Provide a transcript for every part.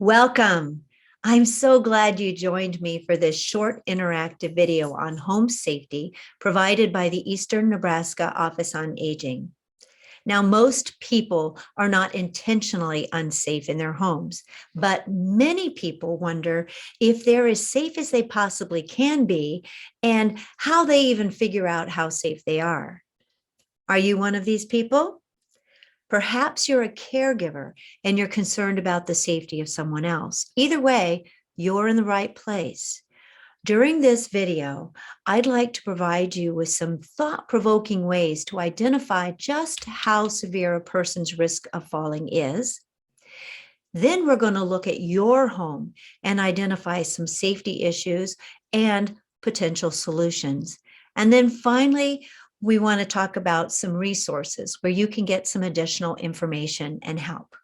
Welcome. I'm so glad you joined me for this short interactive video on home safety provided by the Eastern Nebraska Office on Aging. Now, most people are not intentionally unsafe in their homes, but many people wonder if they're as safe as they possibly can be and how they even figure out how safe they are. Are you one of these people? Perhaps you're a caregiver and you're concerned about the safety of someone else. Either way, you're in the right place. During this video, I'd like to provide you with some thought-provoking ways to identify just how severe a person's risk of falling is. Then we're going to look at your home and identify some safety issues and potential solutions. And then finally, we want to talk about some resources where you can get some additional information and help.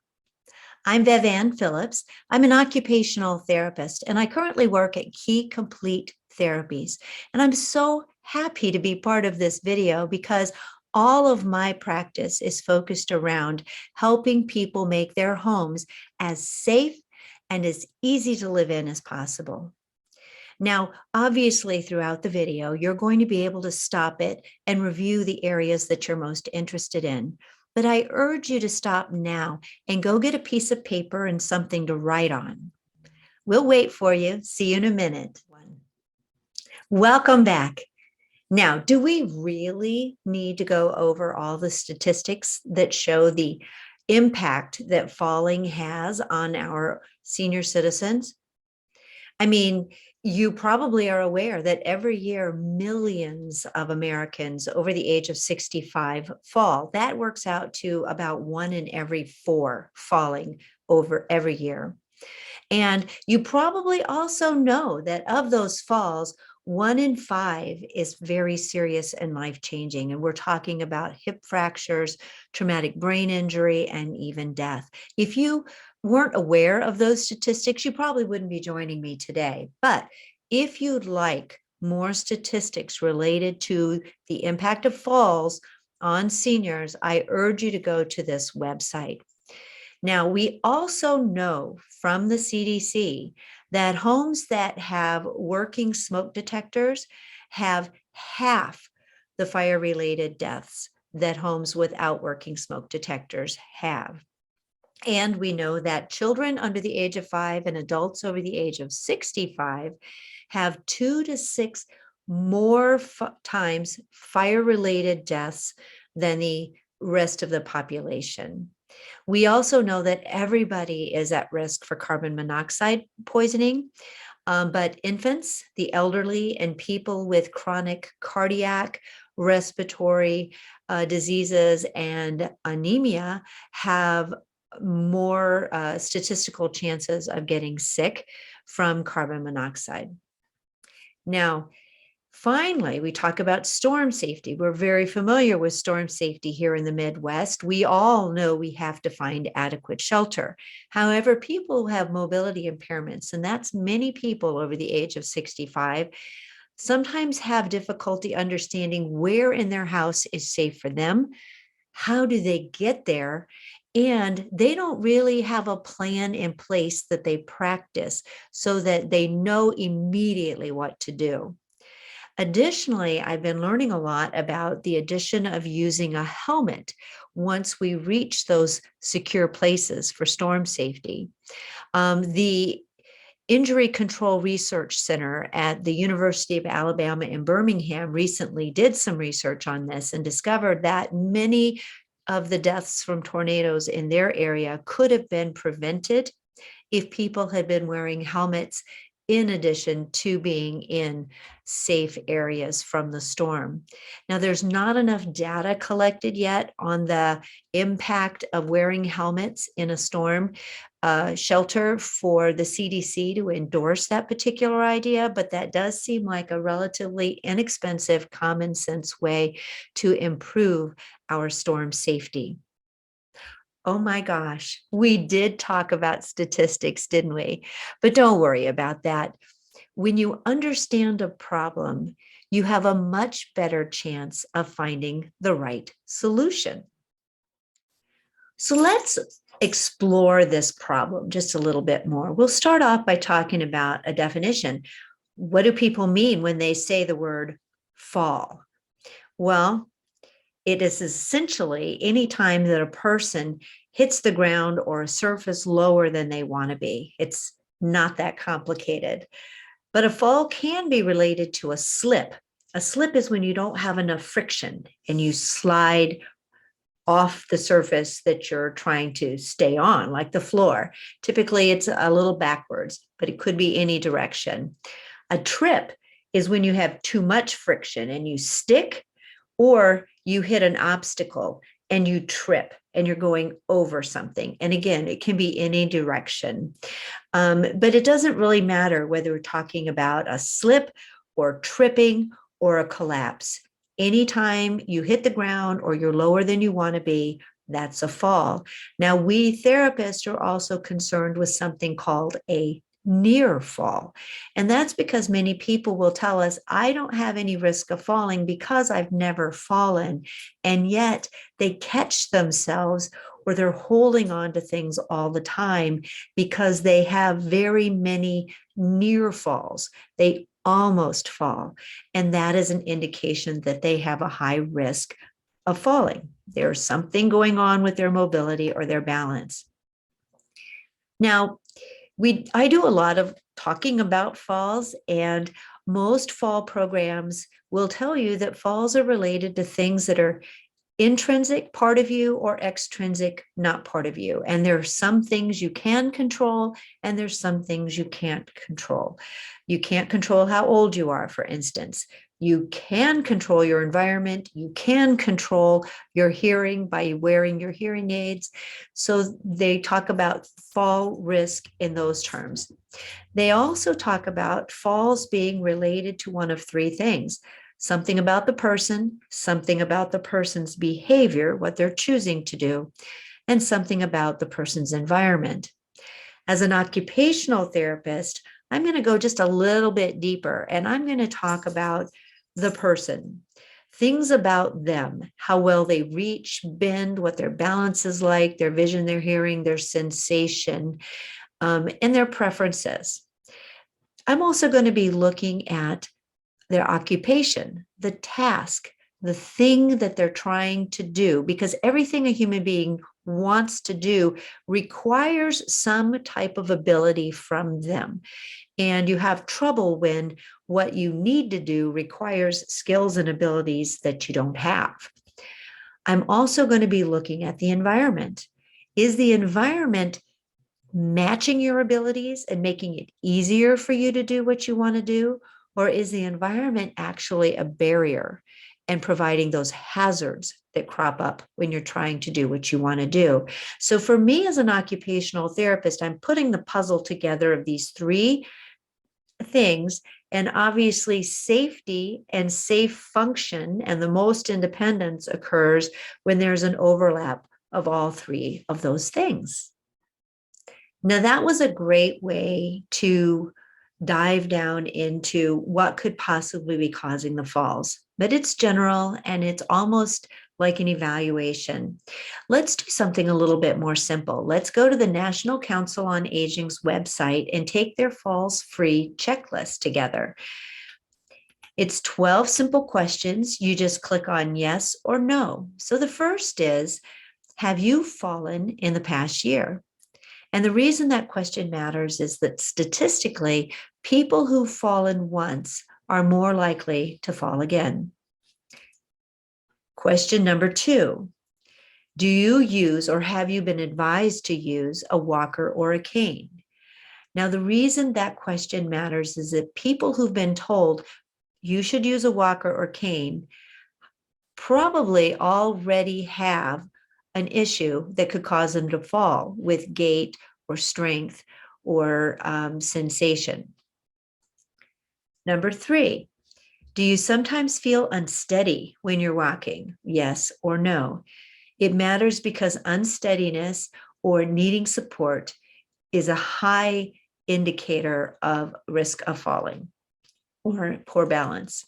I'm BevVan Phillips. I'm an occupational therapist, and I currently work at Key Complete Therapies. And I'm so happy to be part of this video because all of my practice is focused around helping people make their homes as safe and as easy to live in as possible. Now, obviously, throughout the video, you're going to be able to stop it and review the areas that you're most interested in. But I urge you to stop now and go get a piece of paper and something to write on. We'll wait for you. See you in a minute. Welcome back. Now, do we really need to go over all the statistics that show the impact that falling has on our senior citizens? I mean, you probably are aware that every year, millions of Americans over the age of 65 fall. That works out to about 1 in every 4 falling over every year. And you probably also know that of those falls, 1 in 5 is very serious and life-changing. And we're talking about hip fractures, traumatic brain injury, and even death. If you weren't aware of those statistics, you probably wouldn't be joining me today. But if you'd like more statistics related to the impact of falls on seniors, I urge you to go to this website. Now, we also know from the CDC that homes that have working smoke detectors have half the fire-related deaths that homes without working smoke detectors have. And we know that children under the age of 5 and adults over the age of 65 have 2 to 6 more times fire-related deaths than the rest of the population. We also know that everybody is at risk for carbon monoxide poisoning, but infants, the elderly, and people with chronic cardiac, respiratory diseases and anemia have more statistical chances of getting sick from carbon monoxide. Now, finally, we talk about storm safety. We're very familiar with storm safety here in the Midwest. We all know we have to find adequate shelter. However, people who have mobility impairments, and that's many people over the age of 65, sometimes have difficulty understanding where in their house is safe for them. How do they get there? And they don't really have a plan in place that they practice so that they know immediately what to do. Additionally, I've been learning a lot about the addition of using a helmet once we reach those secure places for storm safety. The Injury Control Research Center at the University of Alabama in Birmingham recently did some research on this and discovered that many of the deaths from tornadoes in their area could have been prevented if people had been wearing helmets in addition to being in safe areas from the storm. Now, there's not enough data collected yet on the impact of wearing helmets in a storm shelter for the CDC to endorse that particular idea, but that does seem like a relatively inexpensive, common sense way to improve our storm safety. Oh my gosh, we did talk about statistics, didn't we? But don't worry about that. When you understand a problem, you have a much better chance of finding the right solution. So let's explore this problem just a little bit more. We'll start off by talking about a definition. What do people mean when they say the word fall? Well, it is essentially any time that a person hits the ground or a surface lower than they want to be. It's not that complicated. But a fall can be related to a slip. A slip is when you don't have enough friction and you slide off the surface that you're trying to stay on, like the floor. Typically, it's a little backwards, but it could be any direction. A trip is when you have too much friction and you stick, or you hit an obstacle and you trip and you're going over something. And again, it can be any direction. But it doesn't really matter whether we're talking about a slip or tripping or a collapse. Anytime you hit the ground or you're lower than you want to be, that's a fall. Now, we therapists are also concerned with something called a near fall. And that's because many people will tell us, I don't have any risk of falling because I've never fallen. And yet they catch themselves or they're holding on to things all the time because they have very many near falls. They almost fall. And that is an indication that they have a high risk of falling. There's something going on with their mobility or their balance. Now, I do a lot of talking about falls, and most fall programs will tell you that falls are related to things that are intrinsic part of you or extrinsic not part of you. And there are some things you can control and there's some things you can't control. You can't control how old you are, for instance. You can control your environment. You can control your hearing by wearing your hearing aids. So they talk about fall risk in those terms. They also talk about falls being related to one of three things: something about the person, something about the person's behavior, what they're choosing to do, and something about the person's environment. As an occupational therapist, I'm going to go just a little bit deeper, and I'm going to talk about the person, things about them, how well they reach, bend, what their balance is like, their vision, their hearing, their sensation, and their preferences. I'm also going to be looking at their occupation, the task, the thing that they're trying to do, because everything a human being wants to do requires some type of ability from them. And you have trouble when what you need to do requires skills and abilities that you don't have. I'm also going to be looking at the environment. Is the environment matching your abilities and making it easier for you to do what you want to do? Or is the environment actually a barrier and providing those hazards that crop up when you're trying to do what you want to do? So for me as an occupational therapist, I'm putting the puzzle together of these three things. And obviously safety and safe function and the most independence occurs when there's an overlap of all three of those things. Now, that was a great way to dive down into what could possibly be causing the falls, but it's general and it's almost like an evaluation. Let's do something a little bit more simple. Let's go to the National Council on Aging's website and take their falls free checklist together. It's 12 simple questions. You just click on yes or no. So the first is, have you fallen in the past year? And the reason that question matters is that statistically, people who've fallen once are more likely to fall again. Question number 2, do you use or have you been advised to use a walker or a cane? Now, the reason that question matters is that people who've been told you should use a walker or cane probably already have an issue that could cause them to fall with gait or strength or sensation. Number 3, do you sometimes feel unsteady when you're walking? Yes or no? It matters because unsteadiness or needing support is a high indicator of risk of falling or poor balance.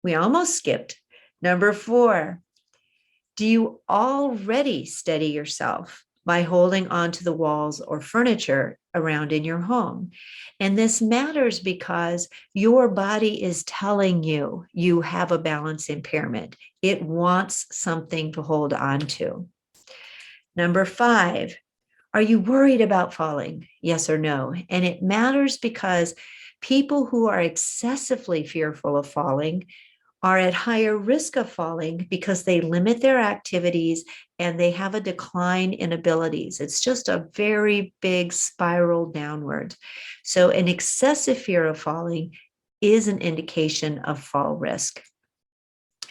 We almost skipped number 4. Do you already steady yourself by holding onto the walls or furniture around in your home? And this matters because your body is telling you you have a balance impairment. It wants something to hold on to. Number 5, are you worried about falling? Yes or no? And it matters because people who are excessively fearful of falling are at higher risk of falling because they limit their activities and they have a decline in abilities. It's just a very big spiral downward. So an excessive fear of falling is an indication of fall risk.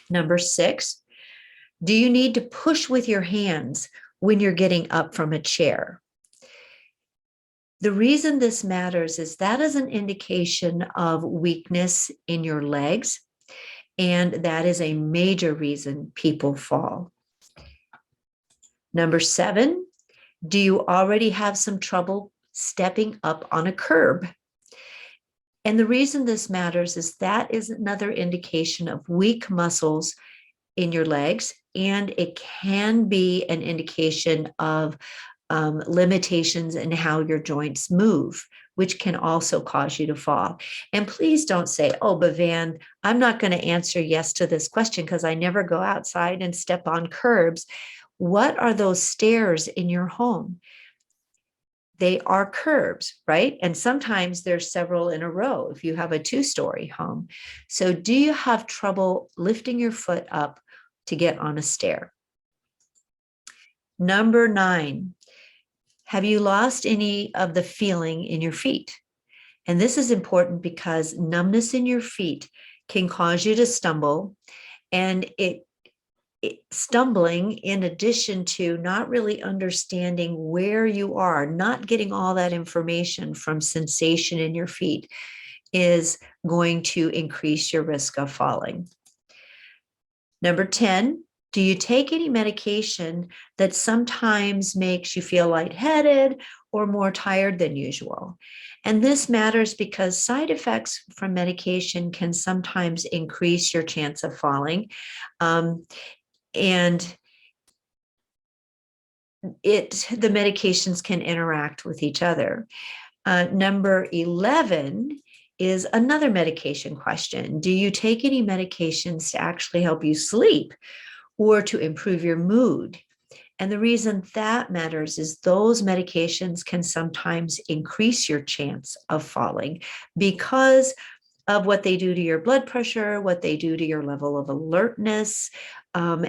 Number 6, do you need to push with your hands when you're getting up from a chair? The reason this matters is that is an indication of weakness in your legs, and that is a major reason people fall. Number 7, do you already have some trouble stepping up on a curb? And the reason this matters is that is another indication of weak muscles in your legs, and it can be an indication of limitations in how your joints move, which can also cause you to fall. And please don't say, oh, BevVan, I'm not going to answer yes to this question because I never go outside and step on curbs. What are those stairs in your home? They are curbs, right? And sometimes there's several in a row if you have a 2-story home. So do you have trouble lifting your foot up to get on a stair? Number 9, have you lost any of the feeling in your feet? And this is important because numbness in your feet can cause you to stumble, and stumbling, in addition to not really understanding where you are, not getting all that information from sensation in your feet, is going to increase your risk of falling. Number 10, do you take any medication that sometimes makes you feel lightheaded or more tired than usual? And this matters because side effects from medication can sometimes increase your chance of falling. And the medications can interact with each other. Number 11 is another medication question. Do you take any medications to actually help you sleep or to improve your mood? And the reason that matters is those medications can sometimes increase your chance of falling because of what they do to your blood pressure, what they do to your level of alertness,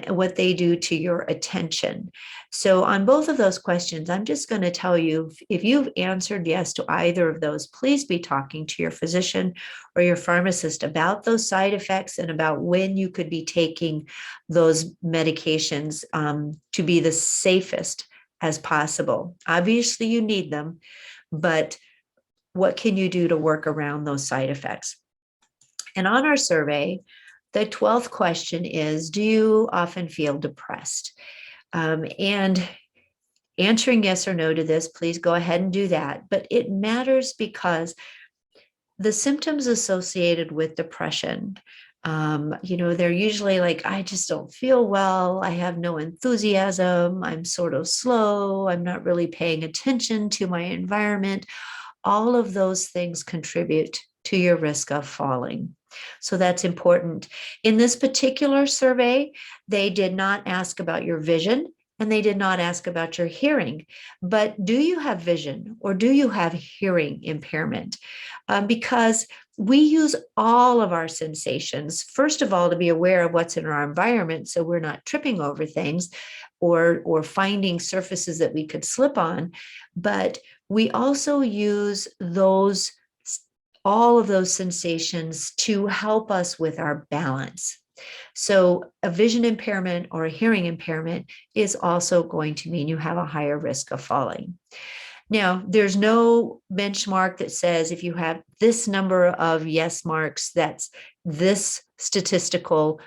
what they do to your attention. So on both of those questions, I'm just going to tell you, if you've answered yes to either of those, please be talking to your physician or your pharmacist about those side effects and about when you could be taking those medications to be the safest as possible. Obviously, you need them, but what can you do to work around those side effects? And on our survey, the 12th question is, do you often feel depressed? And answering yes or no to this, please go ahead and do that. But it matters because the symptoms associated with depression, they're usually like, I just don't feel well. I have no enthusiasm. I'm sort of slow. I'm not really paying attention to my environment. All of those things contribute to your risk of falling. So that's important. In this particular survey, they did not ask about your vision and they did not ask about your hearing, but do you have vision or do you have hearing impairment? Because we use all of our sensations, first of all, to be aware of what's in our environment so we're not tripping over things or finding surfaces that we could slip on, but we also use all of those sensations to help us with our balance. So a vision impairment or a hearing impairment is also going to mean you have a higher risk of falling. Now, there's no benchmark that says if you have this number of yes marks, that's this statistical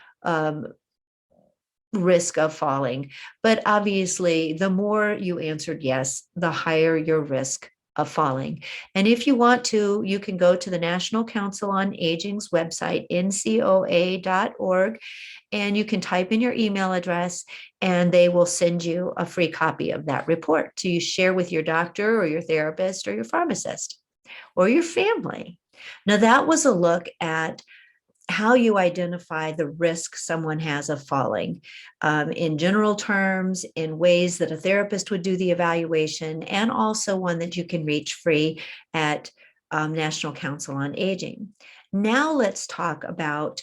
risk of falling. But obviously, the more you answered yes, the higher your risk of falling. And if you want to, you can go to the National Council on Aging's website, ncoa.org, and you can type in your email address and they will send you a free copy of that report to share with your doctor or your therapist or your pharmacist or your family. Now, that was a look at how you identify the risk someone has of falling in general terms, in ways that a therapist would do the evaluation, and also one that you can reach free at National Council on Aging. Now let's talk about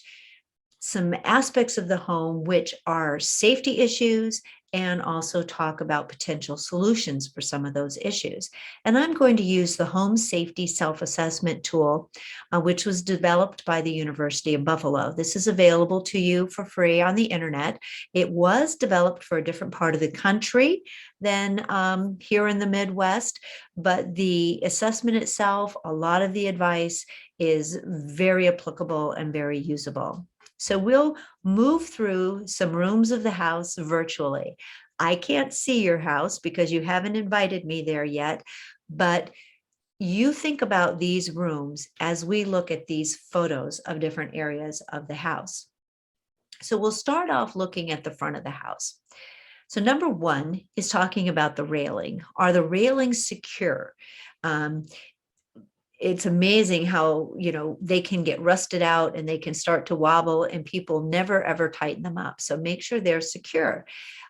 some aspects of the home which are safety issues, and also talk about potential solutions for some of those issues. And I'm going to use the Home Safety Self-Assessment Tool, which was developed by the University of Buffalo. This is available to you for free on the internet. It was developed for a different part of the country than here in the Midwest, but the assessment itself, a lot of the advice is very applicable and very usable. So we'll move through some rooms of the house virtually. I can't see your house because you haven't invited me there yet, but you think about these rooms as we look at these photos of different areas of the house. So we'll start off looking at the front of the house. So number one is talking about the railing. Are the railings secure? It's amazing how, they can get rusted out and they can start to wobble and people never ever tighten them up. So make sure they're secure.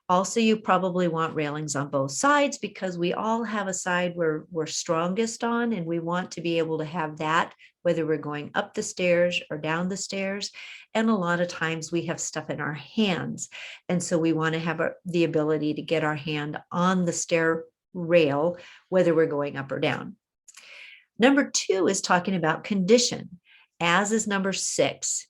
Also, you probably want railings on both sides because we all have a side where we're strongest on, and we want to be able to have that whether we're going up the stairs or down the stairs. And a lot of times we have stuff in our hands. And so we want to have the ability to get our hand on the stair rail, whether we're going up or down. Number two is talking about condition, as is number 6.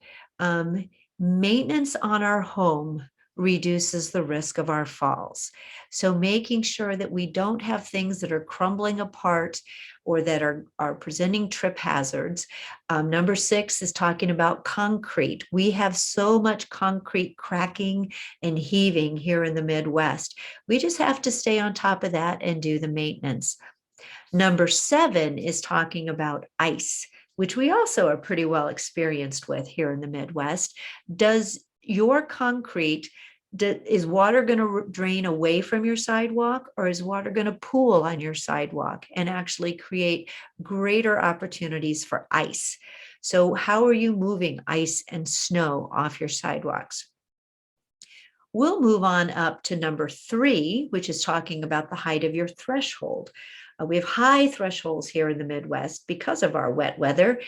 Maintenance on our home reduces the risk of our falls. So making sure that we don't have things that are crumbling apart or that are presenting trip hazards. Number 6 is talking about concrete. We have so much concrete cracking and heaving here in the Midwest. We just have to stay on top of that and do the maintenance. Number 7 is talking about ice, which we also are pretty well experienced with here in the Midwest. Does your concrete, is water going to drain away from your sidewalk, or is water going to pool on your sidewalk and actually create greater opportunities for ice? So how are you moving ice and snow off your sidewalks? We'll move on up to number 3, which is talking about the height of your threshold. We have high thresholds here in the Midwest because of our wet weather,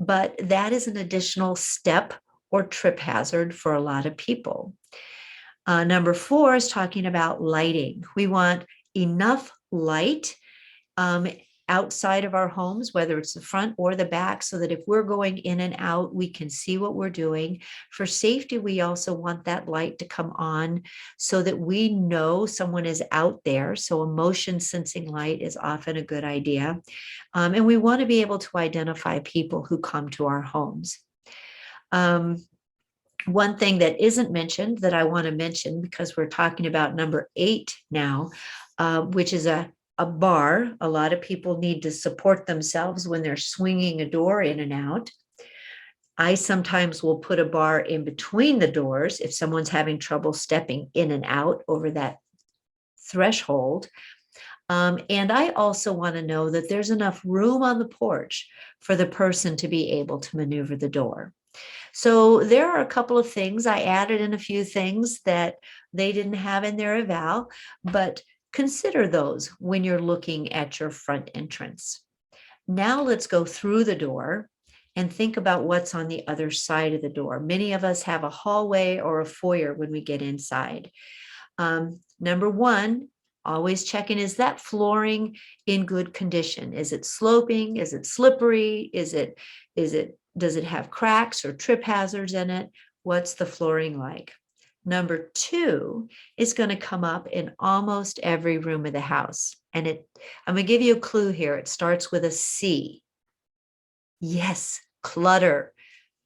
but that is an additional step or trip hazard for a lot of people. Number 4 is talking about lighting. We want enough light outside of our homes, whether it's the front or the back, so that if we're going in and out, we can see what we're doing. For safety, we also want that light to come on so that we know someone is out there. So a motion sensing light is often a good idea. And we want to be able to identify people who come to our homes. One thing that isn't mentioned that I want to mention, because we're talking about number 8 now, which is a bar. A lot of people need to support themselves when they're swinging a door in and out. I sometimes will put a bar in between the doors if someone's having trouble stepping in and out over that threshold. And I also want to know that there's enough room on the porch for the person to be able to maneuver the door. So there are a couple of things. I added in a few things that they didn't have in their eval, but consider those when you're looking at your front entrance. Now let's go through the door and think about what's on the other side of the door. Many of us have a hallway or a foyer when we get inside. Number 1, always checking, is that flooring in good condition? Is it sloping? Is it slippery? Does it have cracks or trip hazards in it? What's the flooring like? Number 2 is going to come up in almost every room of the house. And I'm going to give you a clue here. It starts with a C. Yes, clutter.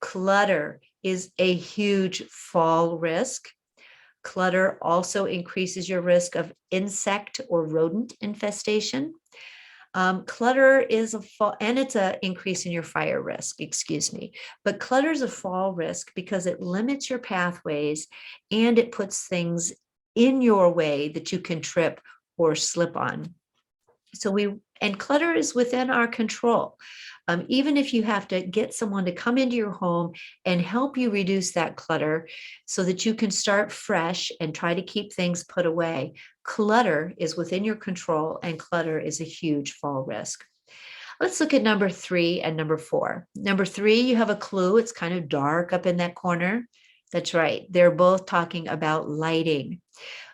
Clutter is a huge fall risk. Clutter also increases your risk of insect or rodent infestation. Clutter is a fall, and it's an increase in your fire risk, excuse me. But clutter is a fall risk because it limits your pathways and it puts things in your way that you can trip or slip on. And clutter is within our control. Even if you have to get someone to come into your home and help you reduce that clutter so that you can start fresh and try to keep things put away, clutter is within your control, and clutter is a huge fall risk. Let's look at number 3 and number 4. Number 3, you have a clue. It's kind of dark up in that corner. That's right. They're both talking about lighting.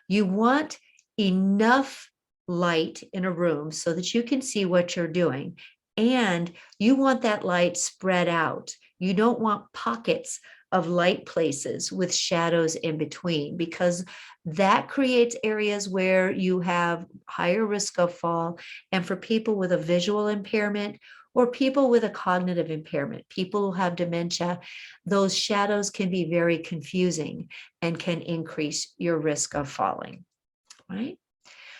You want enough light in a room so that you can see what you're doing. And you want that light spread out. You don't want pockets of light places with shadows in between, because that creates areas where you have higher risk of fall. And for people with a visual impairment or people with a cognitive impairment, people who have dementia, those shadows can be very confusing and can increase your risk of falling, right?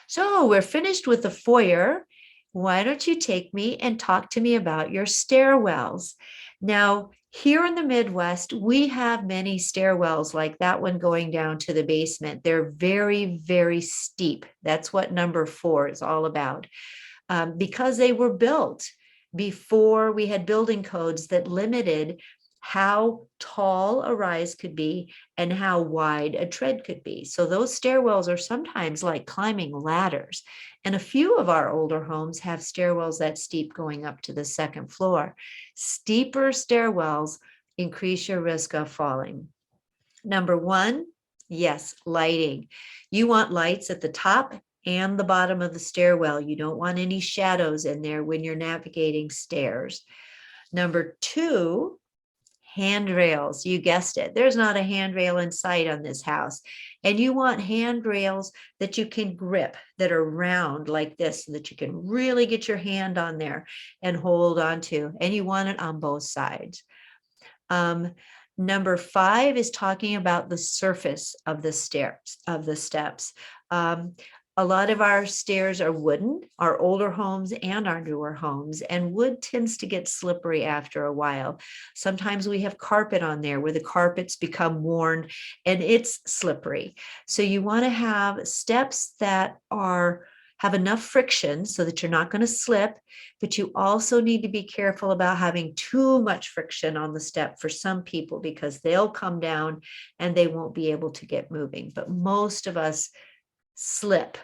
So we're finished with the foyer. Why don't you take me and talk to me about your stairwells? Now, here in the Midwest, we have many stairwells like that one going down to the basement. They're very, very steep. That's what number 4 is all about. Because they were built before we had building codes that limited how tall a rise could be and how wide a tread could be. So those stairwells are sometimes like climbing ladders. And a few of our older homes have stairwells that steep going up to the second floor. Steeper stairwells increase your risk of falling. Number 1, yes, lighting. You want lights at the top and the bottom of the stairwell. You don't want any shadows in there when you're navigating stairs. Number 2, handrails. You guessed it. There's not a handrail in sight on this house. And you want handrails that you can grip, that are round like this, so that you can really get your hand on there and hold on to. And you want it on both sides. Number 5 is talking about the surface of the steps. A lot of our stairs are wooden, our older homes and our newer homes, and wood tends to get slippery after a while. Sometimes we have carpet on there where the carpets become worn and it's slippery. So you want to have steps that have enough friction so that you're not going to slip, but you also need to be careful about having too much friction on the step for some people, because they'll come down and they won't be able to get moving. But most of us slip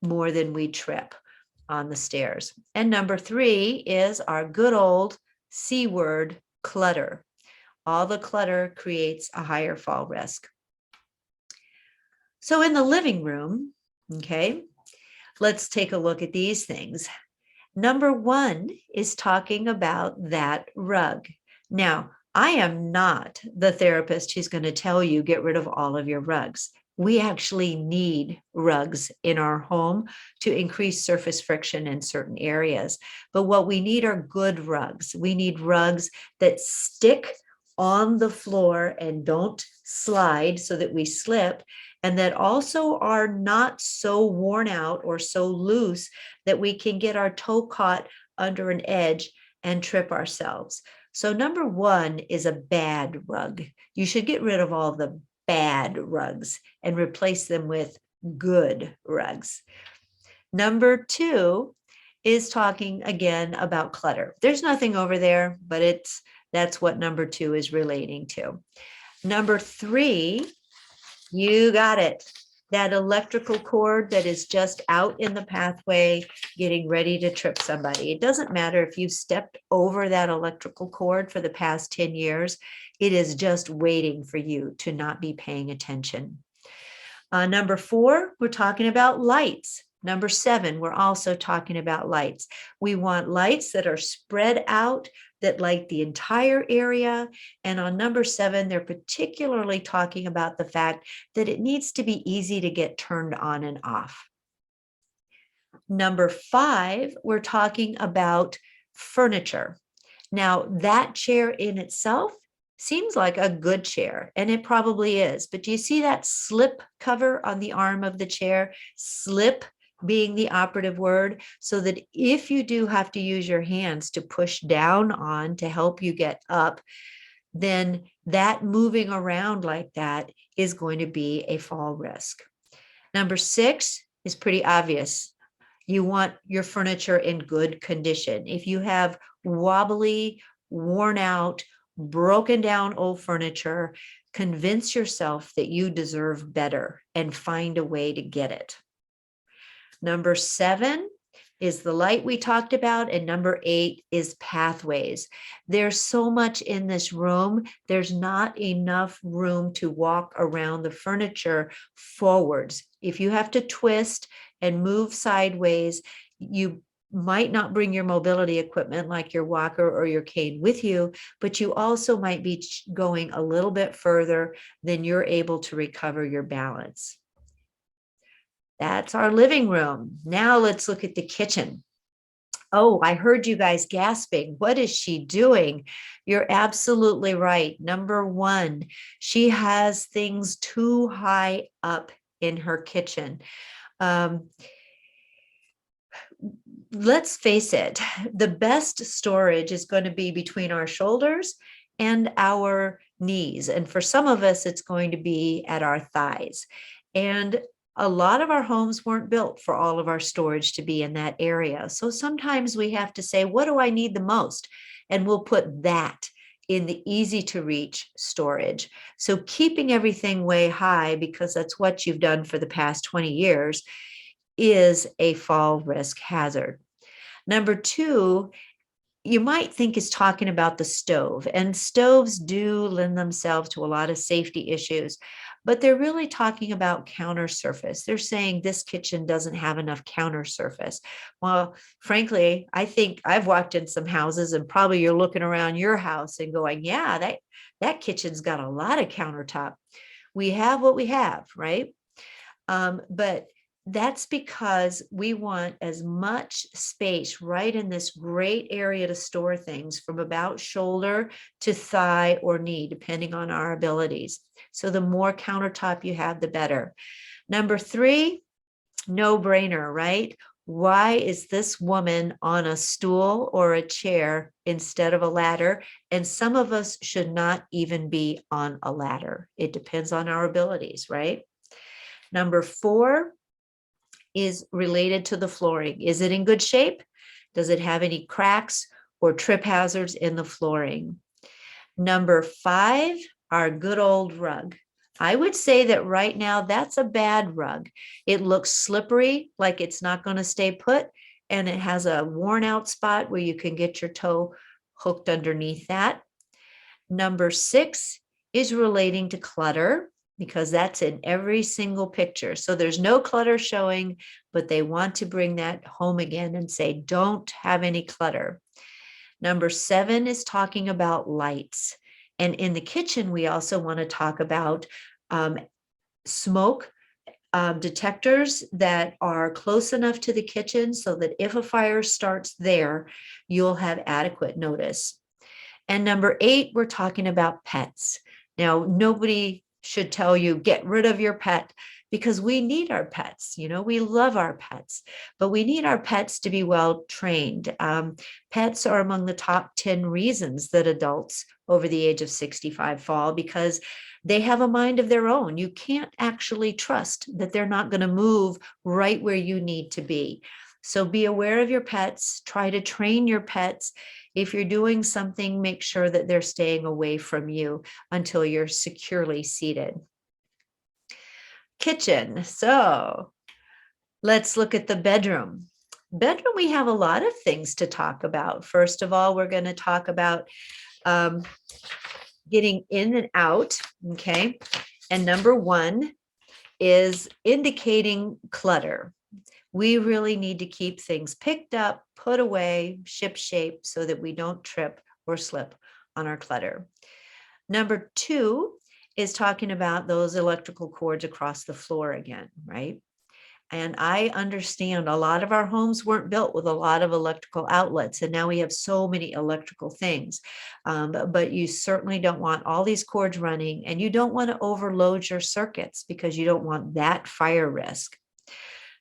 more than we trip on the stairs. And number 3 is our good old C word, clutter. All the clutter creates a higher fall risk. So in the living room, okay, let's take a look at these things. Number 1 is talking about that rug. Now, I am not the therapist who's going to tell you get rid of all of your rugs. We actually need rugs in our home to increase surface friction in certain areas. But what we need are good rugs. We need rugs that stick on the floor and don't slide so that we slip, and that also are not so worn out or so loose that we can get our toe caught under an edge and trip ourselves. So number 1 is a bad rug. You should get rid of all the bad rugs and replace them with good rugs. Number 2 is talking again about clutter. There's nothing over there, but that's what number 2 is relating to. Number 3, you got it. That electrical cord that is just out in the pathway, getting ready to trip somebody. It doesn't matter if you've stepped over that electrical cord for the past 10 years. It is just waiting for you to not be paying attention. Number 4, we're talking about lights. Number 7, we're also talking about lights. We want lights that are spread out, that light the entire area. And on number 7, they're particularly talking about the fact that it needs to be easy to get turned on and off. Number 5, we're talking about furniture. Now, that chair in itself seems like a good chair, and it probably is. But do you see that slip cover on the arm of the chair? Slip being the operative word, so that if you do have to use your hands to push down on to help you get up, then that moving around like that is going to be a fall risk. Number 6 is pretty obvious. You want your furniture in good condition. If you have wobbly, worn out, broken down old furniture, convince yourself that you deserve better and find a way to get it. Number 7 is the light we talked about, and number 8 is pathways. There's so much in this room. There's not enough room to walk around the furniture forwards. If you have to twist and move sideways, you might not bring your mobility equipment like your walker or your cane with you, but you also might be going a little bit further than you're able to recover your balance. That's our living room. Now let's look at the kitchen. Oh, I heard you guys gasping. What is she doing? You're absolutely right. Number 1, she has things too high up in her kitchen. Let's face it, the best storage is going to be between our shoulders and our knees. And for some of us, it's going to be at our thighs. And a lot of our homes weren't built for all of our storage to be in that area. So sometimes we have to say, what do I need the most? And we'll put that in the easy to reach storage. So keeping everything way high, because that's what you've done for the past 20 years, is a fall risk hazard. Number 2, you might think is talking about the stove, and stoves do lend themselves to a lot of safety issues, but they're really talking about counter surface. They're saying this kitchen doesn't have enough counter surface. Well, frankly, I think I've walked in some houses, and probably you're looking around your house and going, yeah, that kitchen's got a lot of countertop. We have what we have, right? But that's because we want as much space right in this great area to store things, from about shoulder to thigh or knee, depending on our abilities. So the more countertop you have, the better. Number 3, no brainer, right? Why is this woman on a stool or a chair instead of a ladder? And some of us should not even be on a ladder. It depends on our abilities, right? Number 4 is related to the flooring. Is it in good shape? Does it have any cracks or trip hazards in the flooring? Number 5, our good old rug. I would say that right now that's a bad rug. It looks slippery, like it's not going to stay put, and it has a worn out spot where you can get your toe hooked underneath that. Number 6 is relating to clutter, because that's in every single picture. So there's no clutter showing, but they want to bring that home again and say, don't have any clutter. Number 7 is talking about lights. And in the kitchen, we also want to talk about smoke detectors that are close enough to the kitchen so that if a fire starts there, you'll have adequate notice. And number 8, we're talking about pets. Now, nobody should tell you get rid of your pet, because we need our pets. You know, we love our pets, but we need our pets to be well trained. Pets are among the top 10 reasons that adults over the age of 65 fall, because they have a mind of their own. You can't actually trust that they're not going to move right where you need to be. So be aware of your pets, try to train your pets. If you're doing something, make sure that they're staying away from you until you're securely seated. Kitchen. So let's look at the bedroom. Bedroom, we have a lot of things to talk about. First of all, we're going to talk about getting in and out, okay? And number 1 is indicating clutter. We really need to keep things picked up, put away, ship-shape, so that we don't trip or slip on our clutter. Number 2 is talking about those electrical cords across the floor again, right? And I understand a lot of our homes weren't built with a lot of electrical outlets, and now we have so many electrical things. But you certainly don't want all these cords running, and you don't want to overload your circuits, because you don't want that fire risk.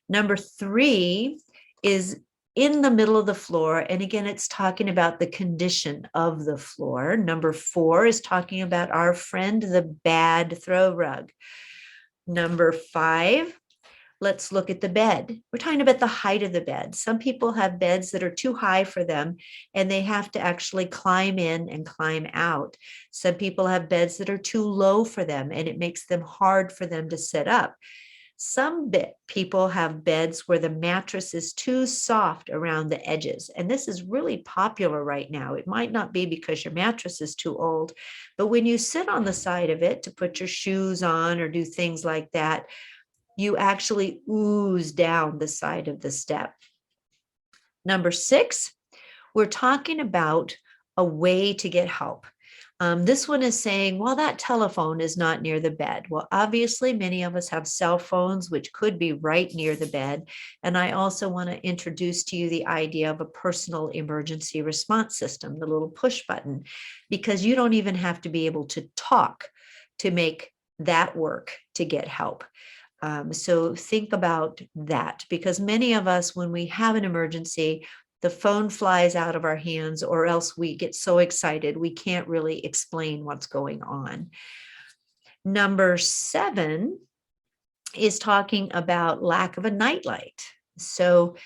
Number 3 is in the middle of the floor. And again, it's talking about the condition of the floor. Number 4 is talking about our friend, the bad throw rug. Number 5, let's look at the bed. We're talking about the height of the bed. Some people have beds that are too high for them and they have to actually climb in and climb out. Some people have beds that are too low for them and it makes them hard for them to sit up. Some people have beds where the mattress is too soft around the edges. And this is really popular right now. It might not be because your mattress is too old, but when you sit on the side of it to put your shoes on or do things like that, you actually ooze down the side of the step. Number 6, we're talking about a way to get help. This one is saying, well, that telephone is not near the bed. Well, obviously, many of us have cell phones, which could be right near the bed. And I also want to introduce to you the idea of a personal emergency response system, the little push button, because you don't even have to be able to talk to make that work to get help. So think about that, because many of us, when we have an emergency, the phone flies out of our hands, or else we get so excited we can't really explain what's going on. Number 7 is talking about lack of a nightlight. So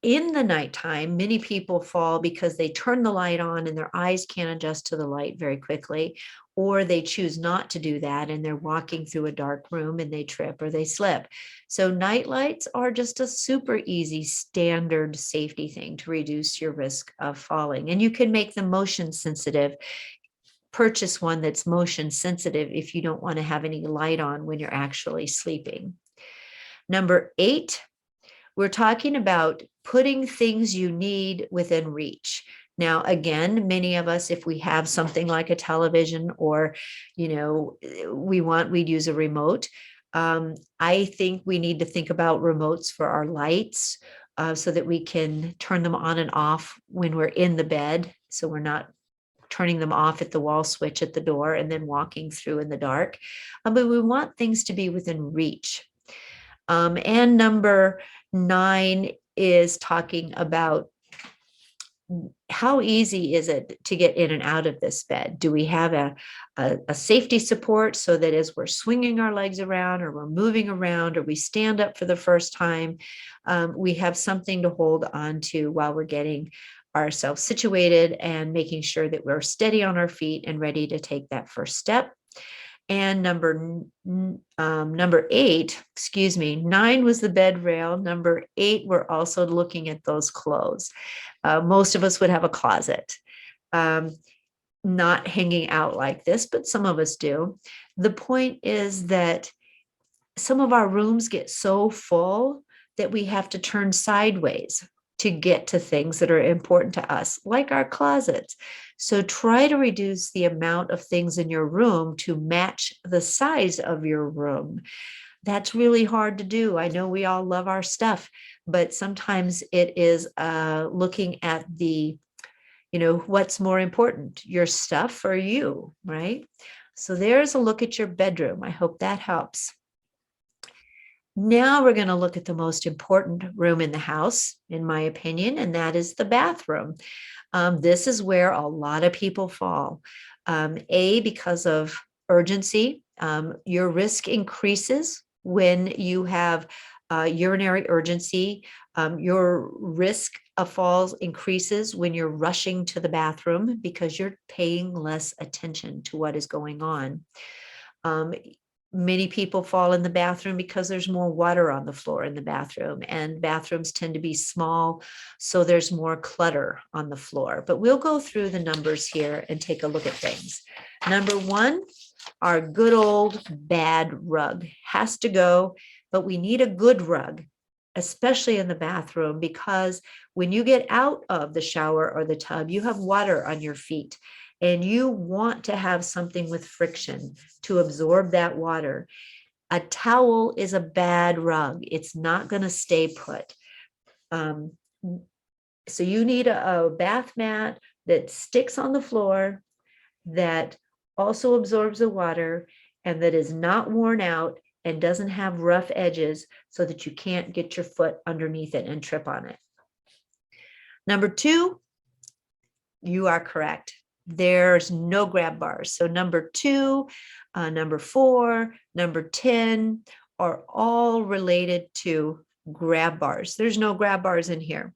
in the nighttime, many people fall because they turn the light on and their eyes can't adjust to the light very quickly, or they choose not to do that and they're walking through a dark room and they trip or they slip. So night lights are just a super easy standard safety thing to reduce your risk of falling. And you can make them motion sensitive. Purchase one that's motion sensitive if you don't want to have any light on when you're actually sleeping. Number 8, we're talking about putting things you need within reach. Now, again, many of us, if we have something like a television or, we'd use a remote. I think we need to think about remotes for our lights so that we can turn them on and off when we're in the bed. So we're not turning them off at the wall switch at the door and then walking through in the dark. But we want things to be within reach. And number 9 is talking about how easy is it to get in and out of this bed? Do we have a safety support so that as we're swinging our legs around or we're moving around or we stand up for the first time, we have something to hold on to while we're getting ourselves situated and making sure that we're steady on our feet and ready to take that first step. And number 8, 9 was the bed rail. Number 8, we're also looking at those clothes. Most of us would have a closet, not hanging out like this, but some of us do. The point is that some of our rooms get so full that we have to turn sideways to get to things that are important to us, like our closets. So try to reduce the amount of things in your room to match the size of your room. That's really hard to do. I know we all love our stuff, but sometimes it is looking at the, what's more important, your stuff or you, right? So there's a look at your bedroom. I hope that helps. Now we're going to look at the most important room in the house, in my opinion, and that is the bathroom. This is where a lot of people fall. Because of urgency, your risk increases when you have urinary urgency. Your risk of falls increases when you're rushing to the bathroom because you're paying less attention to what is going on. Many people fall in the bathroom because there's more water on the floor in the bathroom, and bathrooms tend to be small, so there's more clutter on the floor. But we'll go through the numbers here and take a look at things. Number 1, our good old bad rug has to go, but we need a good rug, especially in the bathroom, because when you get out of the shower or the tub, you have water on your feet. And you want to have something with friction to absorb that water. A towel is a bad rug. It's not going to stay put. So you need a bath mat that sticks on the floor, that also absorbs the water, and that is not worn out, and doesn't have rough edges so that you can't get your foot underneath it and trip on it. Number 2, you are correct. There's no grab bars. So number 2, number 4, number 10 are all related to grab bars. There's no grab bars in here.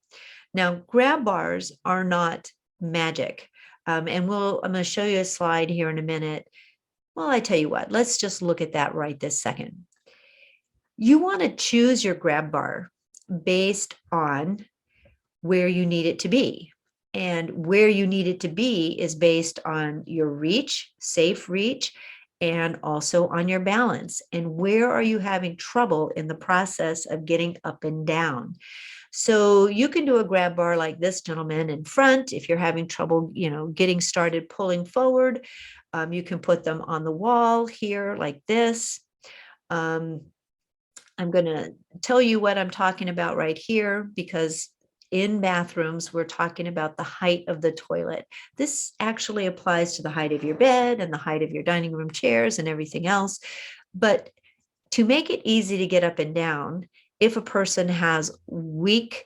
Now, grab bars are not magic. And I'm going to show you a slide here in a minute. Well, I tell you what, let's just look at that right this second. You want to choose your grab bar based on where you need it to be. And where you need it to be is based on your reach, safe reach, and also on your balance. And where are you having trouble in the process of getting up and down? So you can do a grab bar like this gentleman in front. If you're having trouble, getting started pulling forward, you can put them on the wall here like this. I'm going to tell you what I'm talking about right here, because in bathrooms, we're talking about the height of the toilet. This actually applies to the height of your bed and the height of your dining room chairs and everything else. But to make it easy to get up and down, if a person has weakness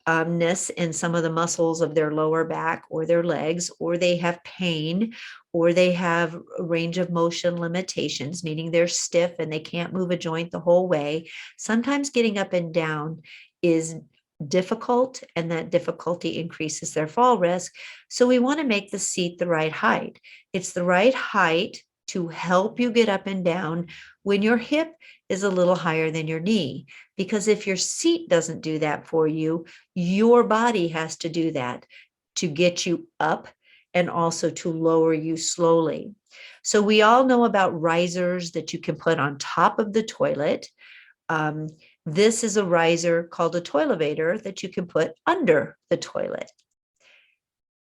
in some of the muscles of their lower back or their legs, or they have pain, or they have range of motion limitations, meaning they're stiff and they can't move a joint the whole way, sometimes getting up and down is difficult, and that difficulty increases their fall risk. So we want to make the seat the right height. It's the right height to help you get up and down when your hip is a little higher than your knee. Because if your seat doesn't do that for you, your body has to do that to get you up and also to lower you slowly. So we all know about risers that you can put on top of the toilet. This is a riser called a toilevator that you can put under the toilet.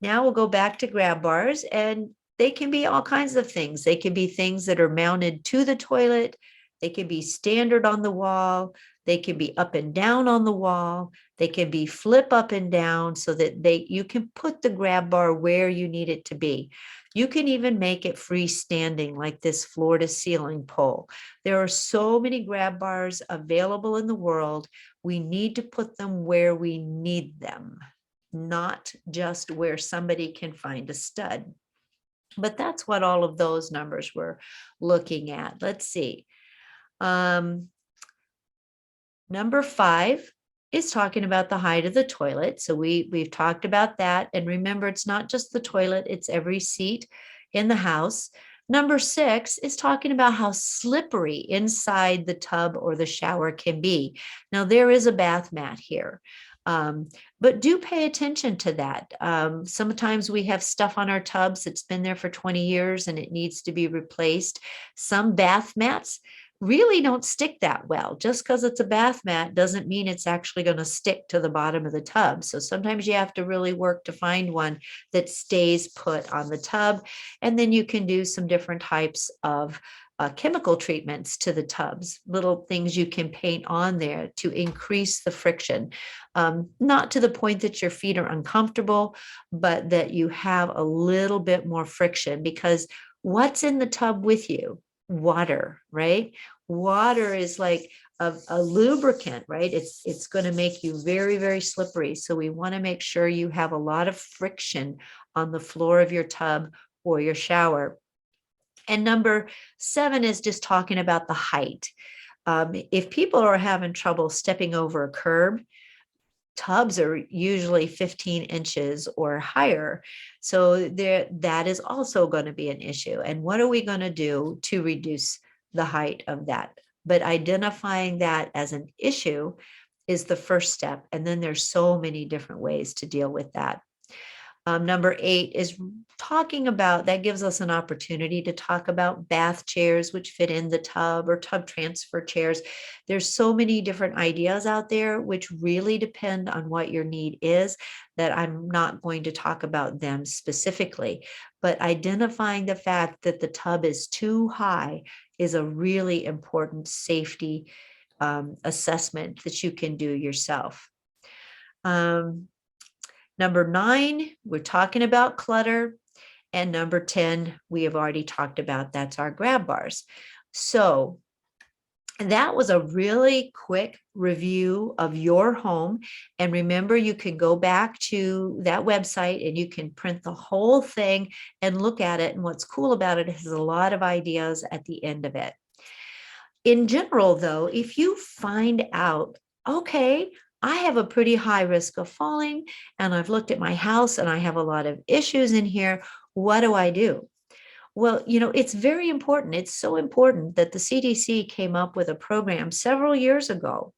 Now we'll go back to grab bars, and they can be all kinds of things. They can be things that are mounted to the toilet. They can be standard on the wall. They can be up and down on the wall. They can be flip up and down so that you can put the grab bar where you need it to be. You can even make it freestanding, like this floor to ceiling pole. There are so many grab bars available in the world. We need to put them where we need them, not just where somebody can find a stud. But that's what all of those numbers we're looking at. Let's see. Number 5 is talking about the height of the toilet. So we've talked about that. And remember, it's not just the toilet, it's every seat in the house. Number 6 is talking about how slippery inside the tub or the shower can be. Now, there is a bath mat here. But do pay attention to that. Sometimes we have stuff on our tubs that's been there for 20 years and it needs to be replaced. Some bath mats really don't stick that well. Just because it's a bath mat doesn't mean it's actually going to stick to the bottom of the tub. So sometimes you have to really work to find one that stays put on the tub. And then you can do some different types of chemical treatments to the tubs, little things you can paint on there to increase the friction. Not to the point that your feet are uncomfortable, but that you have a little bit more friction, because what's in the tub with you? Water, right? Water is like a lubricant, right? It's going to make you very, very slippery. So we want to make sure you have a lot of friction on the floor of your tub or your shower. And number 7 is just talking about the height. If people are having trouble stepping over a curb, tubs are usually 15 inches or higher. So that is also going to be an issue. And what are we going to do to reduce the height of that? But identifying that as an issue is the first step. And then there's so many different ways to deal with that. Number 8 is talking about, that gives us an opportunity to talk about bath chairs, which fit in the tub, or tub transfer chairs. There's so many different ideas out there, which really depend on what your need is, that I'm not going to talk about them specifically. But identifying the fact that the tub is too high is a really important safety assessment that you can do yourself. Number 9, we're talking about clutter. And number 10, we have already talked about, that's our grab bars. So that was a really quick review of your home. And remember, you can go back to that website and you can print the whole thing and look at it. And what's cool about it is a lot of ideas at the end of it. In general, though, if you find out, okay, I have a pretty high risk of falling, and I've looked at my house and I have a lot of issues in here, what do I do? Well, it's very important. It's so important that the CDC came up with a program several years ago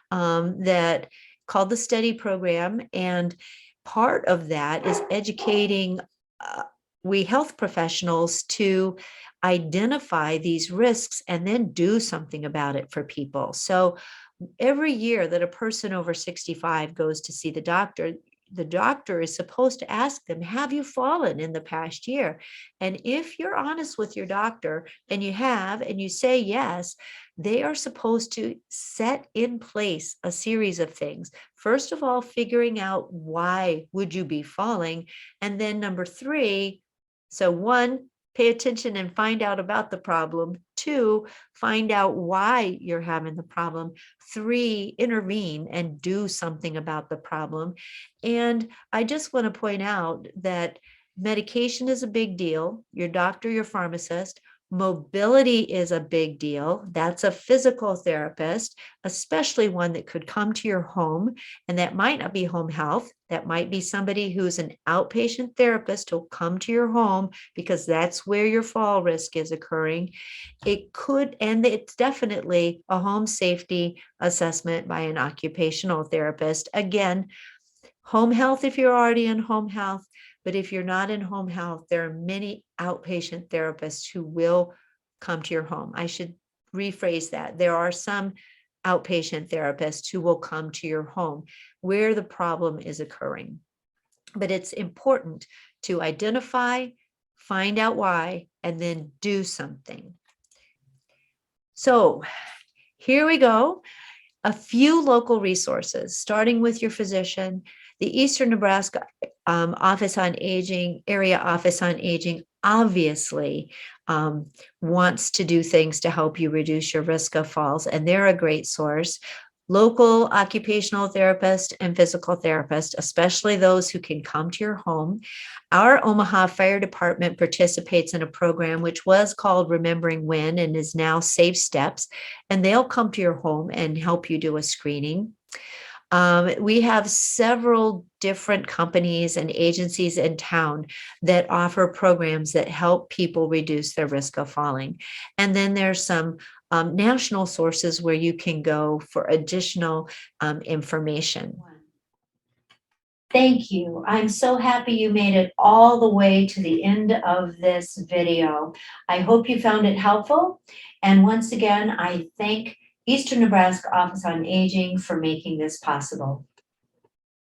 that called the STEADY program. And part of that is educating we health professionals to identify these risks and then do something about it for people. So every year that a person over 65 goes to see the doctor is supposed to ask them, have you fallen in the past year? And if you're honest with your doctor and you have, and you say yes, they are supposed to set in place a series of things. First of all, figuring out why would you be falling? And then number three, so one, pay attention and find out about the problem. Two, find out why you're having the problem. Three, intervene and do something about the problem. And I just want to point out that medication is a big deal. Your doctor, your pharmacist. Mobility is a big deal. That's a physical therapist, especially one that could come to your home. And that might not be home health. That might be somebody who's an outpatient therapist who'll come to your home because that's where your fall risk is occurring. It could, and it's definitely a home safety assessment by an occupational therapist. Again, home health if you're already in home health. But if you're not in home health, there are many outpatient therapists who will come to your home. I should rephrase that. There are some outpatient therapists who will come to your home where the problem is occurring. But it's important to identify, find out why, and then do something. So here we go. A few local resources, starting with your physician. The Eastern Nebraska Office on Aging, Area Office on Aging, obviously wants to do things to help you reduce your risk of falls, and they're a great source. Local occupational therapist and physical therapist, especially those who can come to your home. Our Omaha Fire Department participates in a program which was called Remembering When and is now Safe Steps, and they'll come to your home and help you do a screening. We have several different companies and agencies in town that offer programs that help people reduce their risk of falling. And then there's some national sources where you can go for additional information. Thank you. I'm so happy you made it all the way to the end of this video. I hope you found it helpful. And once again, I thank Eastern Nebraska Office on Aging for making this possible.